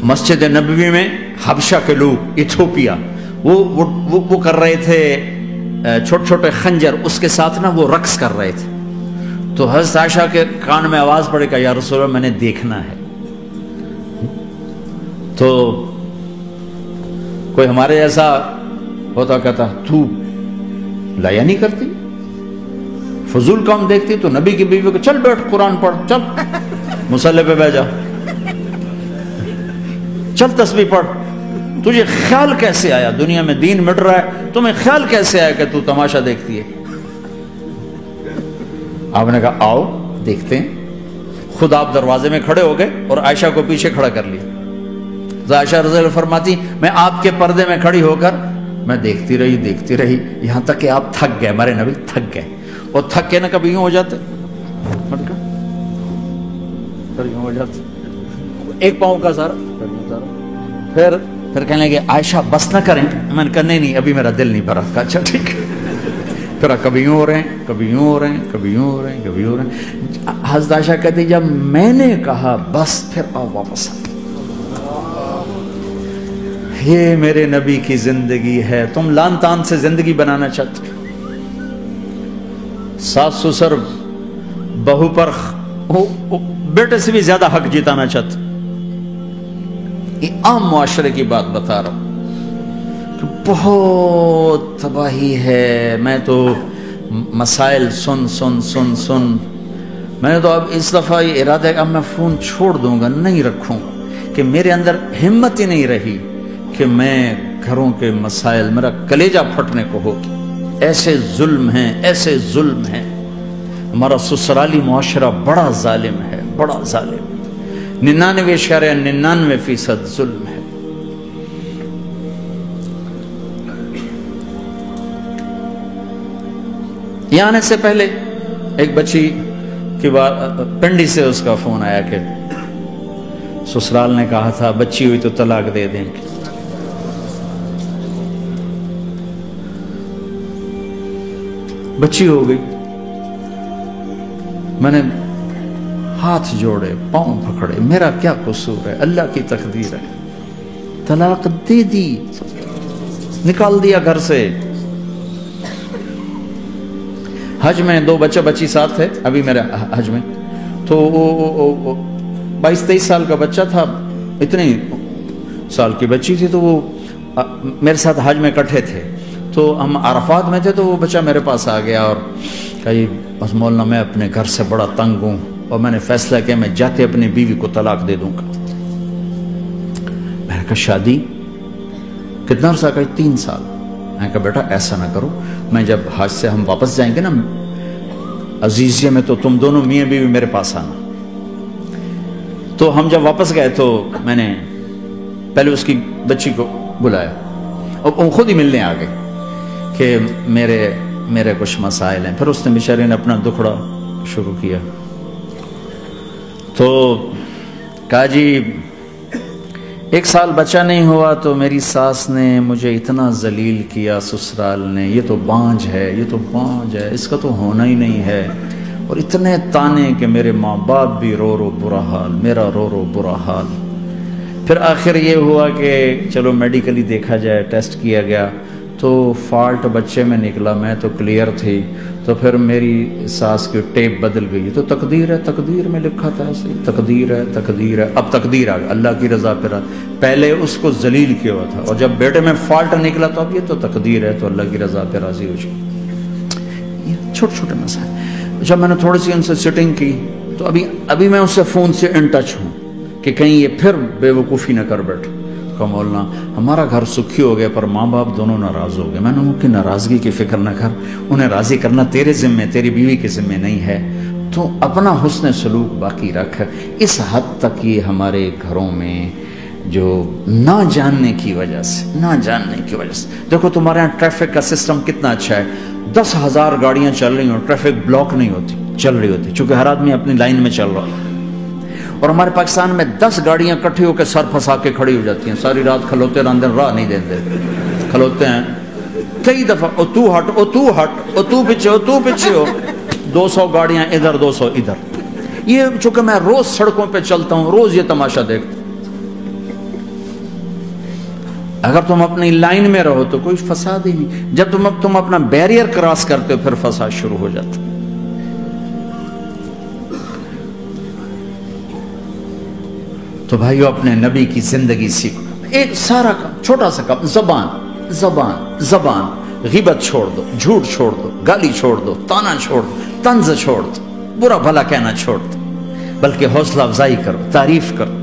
مسجد نبوی میں حبشہ کے لوگ ایتھوپیا وہ کر رہے تھے چھوٹے چھوٹے خنجر، اس کے ساتھ نا وہ رقص کر رہے تھے. تو حضرت عائشہ کے کان میں آواز پڑے کہ یا رسول اللہ میں نے دیکھنا ہے. تو کوئی ہمارے جیسا ہوتا کہتا تو لایا نہیں کرتی، فضول کام دیکھتی. تو نبی کی بیوی کو چل بیٹھ قرآن پڑھ، چل مصلی پہ بیٹھ جا، چل تسبیح پڑھ. تجھے خیال کیسے آیا دنیا میں دین مٹ رہا ہے، تمہیں خیال کیسے آیا کہ تو تماشا دیکھتی ہے؟ آپ نے کہا آؤ دیکھتے ہیں. خود آپ دروازے میں کھڑے ہو گئے اور عائشہ کو پیچھے کھڑا کر لیا. عائشہ رضی اللہ فرماتی میں آپ کے پردے میں کھڑی ہو کر میں دیکھتی رہی یہاں تک کہ آپ تھک گئے. ہمارے نبی تھک گئے، اور تھک کے نہ کبھی یوں ہو جاتے، یوں ہو جاتے، ایک پاؤں کا سارا. پھر کہنے لگے عائشہ بس نہ کریں. میں نے کہا نہیں ابھی میرا دل نہیں بھرا. کہا اچھا ٹھیک ہے. پھر کبھی یوں ہو رہے ہیں، کبھی یوں ہو رہے ہیں، کبھی یوں ہو رہے ہیں، کبھی یوں ہو رہے ہیں. حضرت عائشہ کہتی جب میں نے کہا بس پھر آؤ واپس. یہ میرے نبی کی زندگی ہے. تم لان تان سے زندگی بنانا چاہتے، ساس سسر بہو پر بیٹے سے بھی زیادہ حق جتانا چاہتے. یہ عام معاشرے کی بات بتا رہا ہوں کہ بہت تباہی ہے. میں تو مسائل سن میں نے تو اب اس دفعہ یہ ارادہ ہے کہ اب میں فون چھوڑ دوں گا، نہیں رکھوں گا، کہ میرے اندر ہمت ہی نہیں رہی کہ میں گھروں کے مسائل، میرا کلیجہ پھٹنے کو ہو. ایسے ظلم ہیں. ہمارا سسرالی معاشرہ بڑا ظالم ہے، بڑا ظالم. 99% ظلم ہے. یہاں آنے سے پہلے ایک بچی کی پنڈی سے اس کا فون آیا کہ سسرال نے کہا تھا بچی ہوئی تو طلاق دے دیں. بچی ہو گئی. میں نے ہاتھ جوڑے، پاؤں پکڑے، میرا کیا قصور ہے، اللہ کی تقدیر ہے. طلاق دے دی، نکال دیا گھر سے. حج میں 2 بچہ بچی ساتھ تھے ابھی میرے حج میں. تو وہ 22-23 سال کا بچہ تھا، اتنی سال کی بچی تھی. تو وہ میرے ساتھ حج میں اکٹھے تھے. تو ہم عرفات میں تھے. تو وہ بچہ میرے پاس آ گیا اور کہا بس مولانا میں اپنے گھر سے بڑا تنگ ہوں اور میں نے فیصلہ کیا میں جاتے اپنی بیوی کو طلاق دے دوں گا. میں نے کہا شادی کتنا عرصہ؟ کہا 3 سال. میں نے کہا بیٹا ایسا نہ کرو، میں جب حج سے ہم واپس جائیں گے نا عزیزیہ میں، تو تم دونوں میاں بیوی میرے پاس آنا. تو ہم جب واپس گئے تو میں نے پہلے اس کی بچی کو بلایا اور وہ خود ہی ملنے آ گئے کہ میرے کچھ مسائل ہیں. پھر اس نے بیچارے نے اپنا دکھڑا شروع کیا. تو کہا جی 1 سال بچہ نہیں ہوا تو میری ساس نے مجھے اتنا ذلیل کیا، سسرال نے، یہ تو بانجھ ہے، اس کا تو ہونا ہی نہیں ہے. اور اتنے تانے کہ میرے ماں باپ بھی رو برا حال، میرا رو برا حال. پھر آخر یہ ہوا کہ چلو میڈیکلی دیکھا جائے، ٹیسٹ کیا گیا تو فالٹ بچے میں نکلا، میں تو کلیئر تھی. تو پھر میری ساس کی ٹیپ بدل گئی. تو تقدیر ہے، تقدیر میں لکھا تھا ایسے، تقدیر ہے. اب تقدیر آ گئی، اللہ کی رضا پہ پہلے اس کو ذلیل کیا ہوا تھا، اور جب بیٹے میں فالٹ نکلا تو اب یہ تو تقدیر ہے، تو اللہ کی رضا پہ راضی ہو جائے. یہ چھوٹے مسائل. جب میں نے تھوڑی سی ان سے سٹنگ کی تو ابھی میں اس سے فون سے ان ٹچ ہوں کہ کہیں یہ پھر بے وقوفی نہ کر بیٹھے. کہا مولانا ہمارا گھر سکھی ہو گیا پر ماں باپ دونوں ناراض ہو گئے. میں نے ان کی ناراضگی کی فکر نہ کر، انہیں راضی کرنا تیرے ذمے، تیری بیوی کے ذمے نہیں ہے. تو اپنا حسن سلوک باقی رکھ. اس حد تک یہ ہمارے گھروں میں جو نہ جاننے کی وجہ سے دیکھو تمہارے یہاں ٹریفک کا سسٹم کتنا اچھا ہے. 10,000 گاڑیاں چل رہی ہوں، ٹریفک بلاک نہیں ہوتی، چل رہی ہوتی، چونکہ ہر آدمی اپنی لائن میں چل رہا ہے. اور ہمارے پاکستان میں 10 گاڑیاں کٹھی ہو کے سر پھنسا کے کھڑی ہو جاتی ہیں، ساری رات کھلوتے رہتے ہیں، راہ نہیں دیتے، کھلوتے ہیں کئی دفعہ. او تو ہٹ، او تو پیچھے ہو. 200 گاڑیاں ادھر، 200 ادھر. یہ چونکہ میں روز سڑکوں پہ چلتا ہوں، روز یہ تماشا دیکھتا ہوں. اگر تم اپنی لائن میں رہو تو کوئی فساد ہی نہیں. جب تم اپنا بیریئر کراس کرتے ہو پھر فساد شروع ہو جاتا. تو بھائیو اپنے نبی کی زندگی سیکھو. ایک سارا کام چھوٹا سا کام, زبان. غیبت چھوڑ دو, جھوٹ چھوڑ دو, گالی چھوڑ دو, تانا چھوڑ دو, طنز چھوڑ دو, برا بھلا کہنا چھوڑ دو, بلکہ حوصلہ افزائی کرو, تعریف کرو.